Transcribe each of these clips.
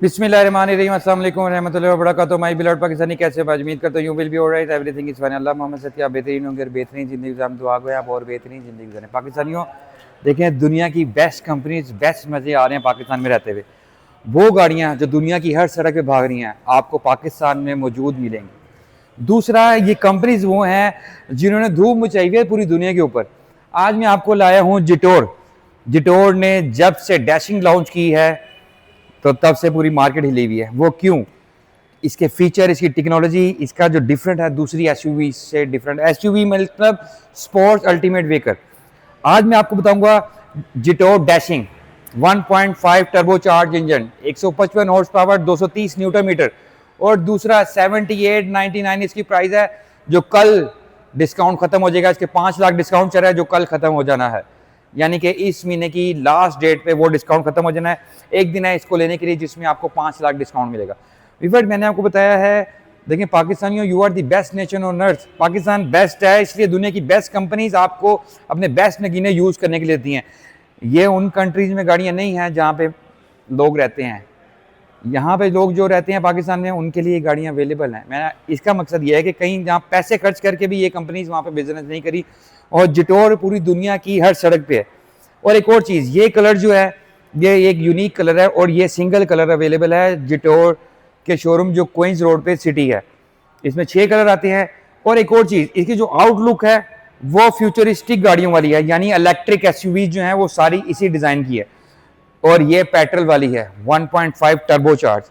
बिस्मिल्लाहिर्रहमानिर्रहीम, अस्सलाम वालेकुम रहमतुल्लाहि व बरकातहू। माय बिलॉवड पाकिस्तानी, कैसे हो? उम्मीद करता हूं you will be alright, everything is fine. अल्लाह मोहम्मद सत्य आप बेहतरीन होंगे, बेहतरीन ज़िंदगी गुज़ारें। दुआ गो आप और बेहतरीन ज़िंदगी गुज़ारें। पाकिस्तानियों, देखें दुनिया की बेस्ट कंपनीज, बेस्ट मज़े आ रहे हैं पाकिस्तान में रहते हुए। वो गाड़ियाँ जो दुनिया की हर सड़क पर भाग रही हैं आपको पाकिस्तान में मौजूद मिलेंगी। दूसरा, ये कंपनीज वो हैं जिन्होंने धूम मचाई हुई है पूरी दुनिया के ऊपर। आज मैं आपको लाया हूँ जिटोर। जिटोर ने जब से डैशिंग लॉन्च की है तो तब से पूरी मार्केट हिली हुई है। वो क्यों? इसके फीचर, इसकी टेक्नोलॉजी, इसका जो डिफरेंट है दूसरी एसयूवी से डिफरेंट। एसयूवी मतलब स्पोर्ट्स अल्टीमेट व्हीकल। आज मैं आपको बताऊंगा Jetour dashing 1.5 turbo charge engine, 155 horse power, 230 newton meter. और दूसरा 7899 इसकी प्राइस है, जो कल डिस्काउंट खत्म हो जाएगा। इसके 5 लाख डिस्काउंट चल रहा है जो कल खत्म हो जाना है, यानी कि इस महीने की लास्ट डेट पे वो डिस्काउंट खत्म हो जाना है। एक दिन है इसको लेने के लिए जिसमें आपको 5 लाख डिस्काउंट मिलेगा। विवर्ड, मैंने आपको बताया है, देखिए पाकिस्तानियों, you are the best nation on earth. Pakistan best है, इसलिए दुनिया की बेस्ट कंपनीज आपको अपने बेस्ट नगीने यूज़ करने के लिए देती हैं। ये उन कंट्रीज में गाड़ियाँ नहीं हैं जहाँ पे लोग रहते हैं। यहाँ पे लोग जो रहते हैं पाकिस्तान में, उनके लिए गाड़ियाँ अवेलेबल हैं। मैं इसका मकसद ये है कि कहीं जहाँ पैसे खर्च करके भी ये कंपनीज वहाँ पे बिजनेस नहीं करी, और जिटोर पूरी दुनिया की हर सड़क पे है। और एक और चीज़, ये कलर जो है ये एक यूनिक कलर है, और ये सिंगल कलर अवेलेबल है जिटोर के शोरूम जो क्वींस रोड पे सिटी है। इसमें 6 कलर आते हैं। और एक और चीज़, इसकी जो आउटलुक है वो फ्यूचरिस्टिक गाड़ियों वाली है, यानी इलेक्ट्रिक एसयूवी जो है वो सारी इसी डिज़ाइन की है। और ये पेट्रोल वाली है, 1.5 टर्बो चार्ज।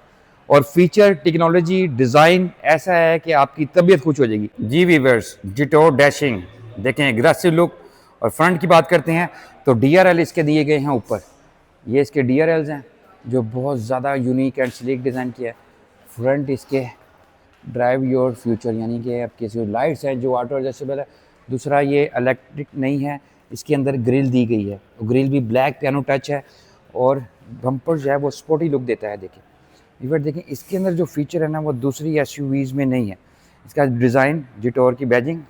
और फीचर, टेक्नोलॉजी, डिज़ाइन ऐसा है कि आपकी तबीयत खुश हो जाएगी। जी वीवर्स, जिटोर डैशिंग देखें, एग्रेसिव लुक। और फ्रंट की बात करते हैं तो DRL इसके दिए गए हैं ऊपर। ये इसके DRLs हैं जो बहुत ज़्यादा यूनिक एंड स्लीक डिज़ाइन किया है। फ्रंट इसके ड्राइव योर फ्यूचर, यानी कि आपके जो लाइट्स हैं जो ऑटो एडजस्टेबल है। दूसरा, ये इलेक्ट्रिक नहीं है, इसके अंदर ग्रिल दी गई है। ग्रिल भी ब्लैक पियानो टच है, और बम्पर जो है वो स्पोर्टी लुक देता है। देखिए इवर, देखें इसके अंदर जो फीचर है ना वो दूसरी एसयूवीज़ में नहीं है। इसका डिज़ाइन, जिटोर की बैजिंग,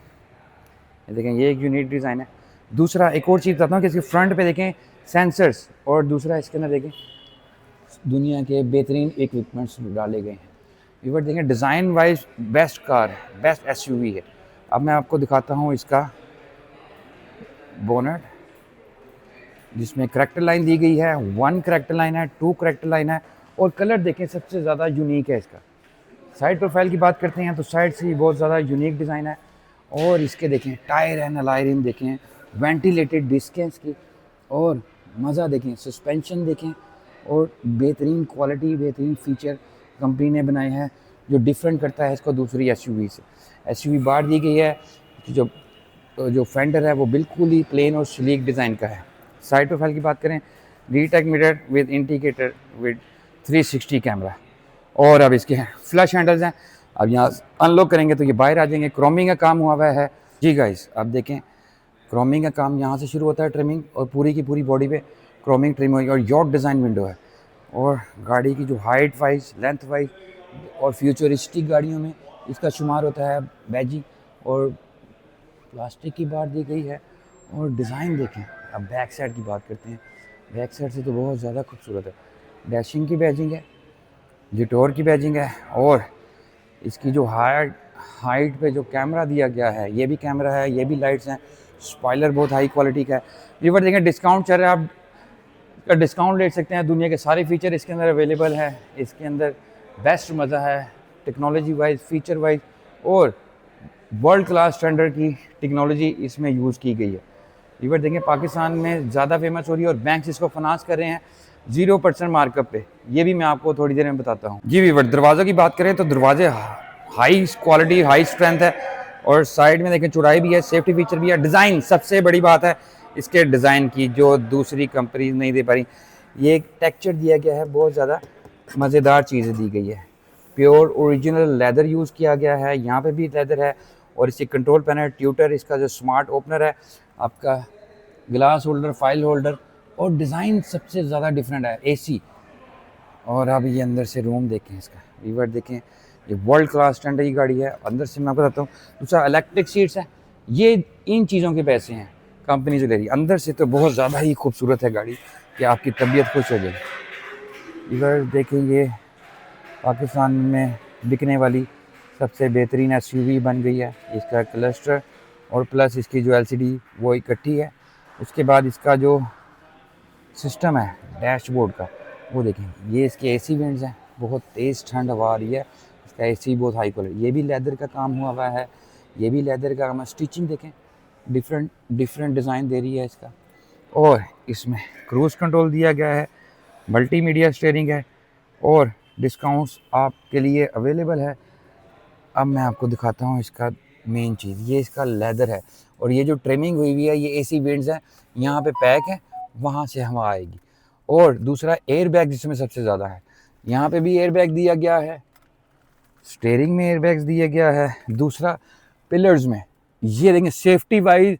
देखें ये एक यूनिक डिज़ाइन है। दूसरा, एक और चीज़ बताता हूँ कि इसके फ्रंट पे देखें सेंसर्स, और दूसरा इसके अंदर देखें दुनिया के बेहतरीन इक्विपमेंट्स डाले गए हैं। इवर देखें, डिज़ाइन वाइज बेस्ट कार है, बेस्ट एसयूवी है। अब मैं आपको दिखाता हूँ इसका बोनट, जिसमें करैक्टर लाइन दी गई है। 1 करैक्टर लाइन है, 2 करैक्टर लाइन है। और कलर देखें सबसे ज़्यादा यूनिक है इसका। साइड प्रोफाइल की बात करते हैं तो साइड से बहुत ज़्यादा यूनिक डिज़ाइन है। और इसके देखें टायर एंड अलॉय रिम देखें, वेंटिलेटेड डिस्कें इसकी, और मज़ा देखें, सस्पेंशन देखें, और बेहतरीन क्वालिटी, बेहतरीन फीचर कंपनी ने बनाए हैं जो डिफरेंट करता है इसको दूसरी एसयूवी से। एसयूवी बार दी गई है, जो फेंडर है वो बिल्कुल ही प्लेन और स्लीक डिज़ाइन का है। साइड प्रोफाइल की बात करें, retake mirror with indicator with 360 camera. और अब इसके फ्लश हैंडल्स हैं। अब यहाँ अनलॉक करेंगे तो ये बाहर आ जाएंगे। क्रोमिंग का काम हुआ है जी गाइस। अब देखें, क्रोमिंग का काम यहाँ से शुरू होता है, ट्रिमिंग, और पूरी की पूरी बॉडी पे क्रोमिंग ट्रिम होगी। और यॉट डिज़ाइन विंडो है। और गाड़ी की जो हाइट वाइज, लेंथ वाइज और फ्यूचरिस्टिक गाड़ियों में इसका शुमार होता है बैजी। और प्लास्टिक की बात दी गई है। और डिज़ाइन देखें। अब बैक साइड की बात करते हैं। बैक साइड से तो बहुत ज़्यादा खूबसूरत है। डैशिंग की बैजिंग है, जिटोर की बैजिंग है। और इसकी जो हाइट पे जो कैमरा दिया गया है, ये भी कैमरा है, ये भी लाइट्स हैं। स्पॉइलर बहुत हाई क्वालिटी का है। व्यूअर देखें, डिस्काउंट चल रहा है, आप डिस्काउंट ले सकते हैं। दुनिया के सारे फीचर इसके अंदर अवेलेबल है। इसके अंदर बेस्ट मज़ा है टेक्नोलॉजी वाइज, फीचर वाइज, और वर्ल्ड क्लास स्टैंडर्ड की टेक्नोलॉजी इसमें यूज़ की गई है। व्यूअर देखें, पाकिस्तान में ज़्यादा फेमस हो रही है और बैंक्स इसको फाइनेंस कर रहे हैं 0% मार्कअप पे। ये भी मैं आपको थोड़ी देर में बताता हूँ। जी व्यूअर, दरवाज़ों की बात करें तो दरवाजे हाई क्वालिटी, हाई स्ट्रेंथ है। और साइड में देखें चौड़ाई भी है, सेफ्टी फीचर भी है। डिज़ाइन सबसे बड़ी बात है इसके डिज़ाइन की, जो दूसरी कंपनी नहीं दे पा रही। ये एक टेक्सचर दिया गया है, बहुत ज़्यादा मज़ेदार चीज़ें दी गई है। प्योर ओरिजिनल लेदर यूज़ किया गया है, यहाँ पे भी लेदर है। और इसकी कंट्रोल पैनल, ट्यूटर, इसका जो स्मार्ट ओपनर है, आपका ग्लास होल्डर, फाइल होल्डर। और डिज़ाइन सबसे ज़्यादा डिफरेंट है, AC। और अब ये अंदर से रूम देखें इसका, व्यूअर देखें, ये वर्ल्ड क्लास स्टैंडर्ड की गाड़ी है। अंदर से मैं आपको बताता हूँ। दूसरा, इलेक्ट्रिक सीट्स हैं, ये इन चीज़ों के पैसे हैं कंपनी से ले रही। अंदर से तो बहुत ज़्यादा ही खूबसूरत है गाड़ी कि आपकी तबीयत खुश हो जाएगी। इधर देखें, ये पाकिस्तान में बिकने वाली सबसे बेहतरीन एसयूवी बन गई है। इसका क्लस्टर और प्लस इसकी जो एलसीडी वो इकट्ठी है। उसके बाद इसका जो सिस्टम है डैशबोर्ड का वो देखें, ये इसके एसी वेंट्स हैं, बहुत तेज़ ठंड हवा आ रही है। इसका एसी बहुत हाई क्वालिटी, ये भी लेदर का काम हुआ है, ये भी लेदर का काम है। स्टिचिंग देखें, डिफरेंट डिज़ाइन दे रही है इसका। और इसमें क्रूज़ कंट्रोल दिया गया है, मल्टीमीडिया स्टीयरिंग है और डिस्काउंट्स आपके लिए अवेलेबल है। अब मैं आपको दिखाता हूँ इसका मेन चीज़, ये इसका लेदर है और ये जो ट्रिमिंग हुई हुई है ये एसी वेंट्स हैं, यहाँ पे पैक है, वहाँ से हवा आएगी। और दूसरा एयर बैग जिसमें सबसे ज़्यादा है, यहाँ पे भी एयर बैग दिया गया है, स्टीयरिंग में एयर बैग्स दिया गया है। दूसरा पिलर्स में ये देखें, safety wise,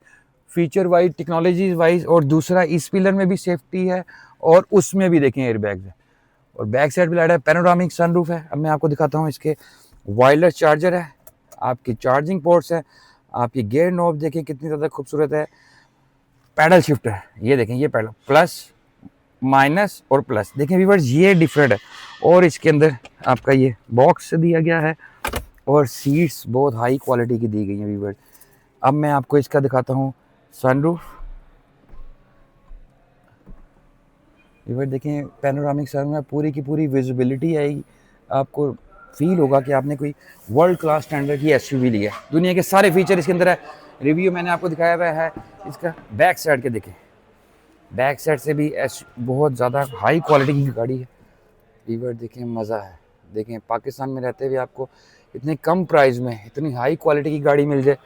feature wise, technology wise, और दूसरा इस पिलर में भी सेफ्टी है और उसमें भी देखें एयर बैग्स है। और बैक साइड भी लाइट है, पैनोरामिक सनरूफ है। अब मैं आपको दिखाता हूँ, इसके वायरलेस चार्जर है, आपकी चार्जिंग पोर्ट्स है, आपकी गियर नॉब देखें कितनी ज़्यादा खूबसूरत है। पैडल शिफ्टर ये देखें, ये पैडल प्लस माइनस और प्लस देखें व्यूअर्स, ये डिफरेंट है। और इसके अंदर आपका ये बॉक्स दिया गया है और सीट्स बहुत हाई क्वालिटी की दी गई हैं व्यूअर्स। अब मैं आपको इसका दिखाता हूँ सनरूफ। व्यूअर्स देखें, पैनोरामिक सनरूफ में पूरी की पूरी विजिबिलिटी आएगी, आपको फील होगा कि आपने कोई वर्ल्ड क्लास स्टैंडर्ड की एसयूवी ली है। दुनिया के सारे फीचर इसके अंदर है, रिव्यू मैंने आपको दिखाया हुआ है। इसका बैक साइड के देखें, बैक साइड से भी बहुत ज़्यादा हाई क्वालिटी की गाड़ी है। व्यूअर्स देखें, मज़ा है। देखें, पाकिस्तान में रहते हुए आपको इतने कम प्राइस में इतनी हाई क्वालिटी की गाड़ी मिल जाए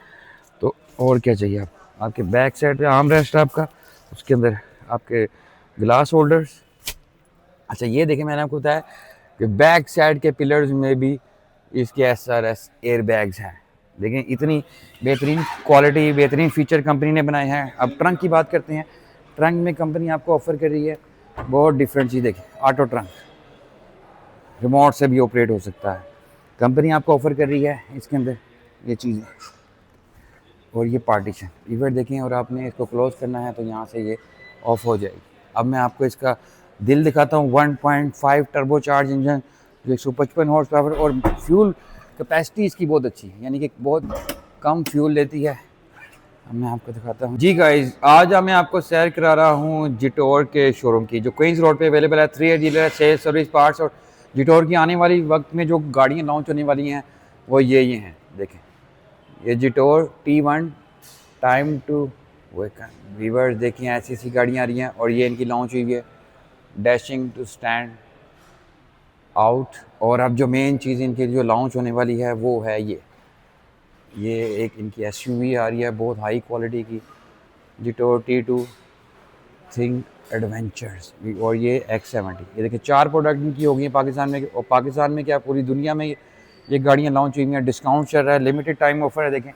तो और क्या चाहिए। आपके बैक साइड पे आर्म रेस्ट आपका, उसके अंदर आपके ग्लास होल्डर्स। अच्छा ये देखें, मैंने आपको बताया कि बैक साइड के पिलर्स में भी इसके SRS एयर बैग्स हैं। देखें, इतनी बेहतरीन क्वालिटी, बेहतरीन फीचर कंपनी ने बनाए हैं। अब ट्रंक की बात करते हैं। ट्रंक में कंपनी आपको ऑफ़र कर रही है बहुत डिफरेंट चीज़। देखें, ऑटो ट्रंक, रिमोट से भी ऑपरेट हो सकता है। कंपनी आपको ऑफ़र कर रही है इसके अंदर ये चीज़ें और ये पार्टीशन। इवेंट देखें, और आपने इसको क्लोज़ करना है तो यहाँ से ये ऑफ हो जाएगी। अब मैं आपको इसका दिल दिखाता हूँ, 1.5 टर्बो चार्ज इंजन जो 155 हॉर्स पावर, और फ्यूल कैपेसिटी इसकी बहुत अच्छी है, यानी कि बहुत कम फ्यूल लेती है। अब मैं आपको दिखाता हूँ जी गाइस, आज मैं आपको सैर करा रहा हूँ जिटोर के शोरूम की, जो क्वींस रोड पे अवेलेबल है। 3 डीलर है, सेल्स, सर्विस, पार्ट्स। और जिटोर की आने वाली वक्त में जो गाड़ियाँ लॉन्च होने वाली हैं वो ये हैं। देखें, ये जिटोर T1 टाइम टू वीवर्स, देखें ऐसी ऐसी गाड़ियाँ आ रही हैं और ये इनकी लॉन्च हुई है, डैशिंग टू स्टैंड आउट। और अब जो मेन चीज़ इनकी जो लॉन्च होने वाली है वो है ये एक इनकी एसयूवी आ रही है बहुत हाई क्वालिटी की, जिटोर T2 थिंक एडवेंचर्स। और ये X70। ये देखिए, 4 प्रोडक्ट इनकी हो गई हैं पाकिस्तान में, और पाकिस्तान में क्या पूरी दुनिया में ये गाड़ियाँ लॉन्च हुई हैं। डिस्काउंट चल रहा है, लिमिटेड टाइम ऑफर है देखें।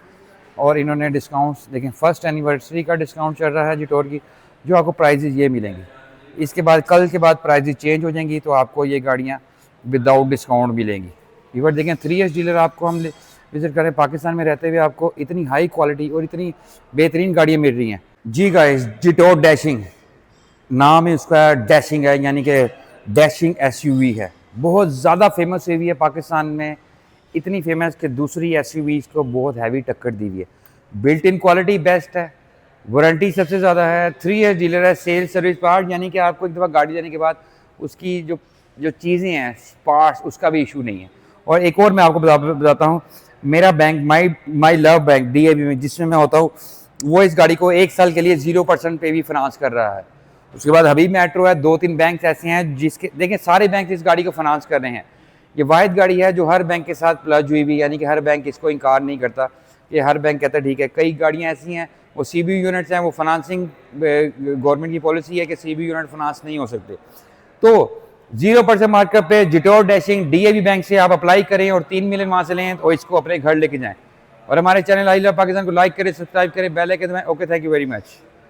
और इन्होंने डिस्काउंट्स देखें, फर्स्ट एनिवर्सरी का डिस्काउंट चल रहा है जिटोर की, जो आपको प्राइजेज़ ये मिलेंगी। इसके बाद कल के बाद प्राइजेज़ चेंज हो जाएंगी, तो आपको ये गाड़ियाँ विदाउट डिस्काउंट मिलेंगी। वीवर देखें, 3S डीलर आपको हम विज़िट करें। पाकिस्तान में रहते हुए आपको इतनी हाई क्वालिटी और इतनी बेहतरीन गाड़ियाँ मिल रही हैं। जी गाइस, जिटोर डैशिंग नाम है उसका, डैशिंग है, यानी कि डैशिंग एसयूवी है। बहुत ज़्यादा फेमस हुई है पाकिस्तान में, इतनी फेमस कि दूसरी एसयूवीज़ को बहुत हैवी टक्कर दी हुई है। बिल्ट इन क्वालिटी बेस्ट है, वारंटी सबसे ज़्यादा है, 3S डीलर है, सेल्स, सर्विस, पार्ट, यानी कि आपको एक दफ़ा गाड़ी लेने के बाद उसकी जो चीज़ें हैं पार्ट्स, उसका भी इशू नहीं है। और एक और मैं आपको बताता हूँ, मेरा bank my love bank DAB में जिसमें मैं होता हूँ, वो इस गाड़ी को 1 साल के लिए 0% पे भी फाइनेंस कर रहा है। उसके बाद हबीब मेट्रो है, 2-3 बैंक ऐसे हैं जिसके देखें सारे बैंक इस गाड़ी को फाइनेंस कर रहे हैं। ये वाहिद गाड़ी है जो हर बैंक के साथ प्लज हुई हुई, यानी कि हर बैंक इसको इनकार नहीं करता, ये हर बैंक कहता है ठीक है। कई गाड़ियाँ ऐसी हैं वो CBU यूनिट्स हैं, वो फाइनेंसिंग गवर्नमेंट की पॉलिसी है कि CBU यूनिट फाइनेंस नहीं हो सकते। तो 0% मार्कअप पे जिटोर डैशिंग DAB बैंक से आप अप्लाई करें और 3 मिलियन वहाँ से लें और इसको अपने घर लेके जाएँ। और हमारे चैनल आई लव पाकिस्तान को लाइक करें, सब्सक्राइब करें, बेल आइकन दबाएं। Okay, thank you very much.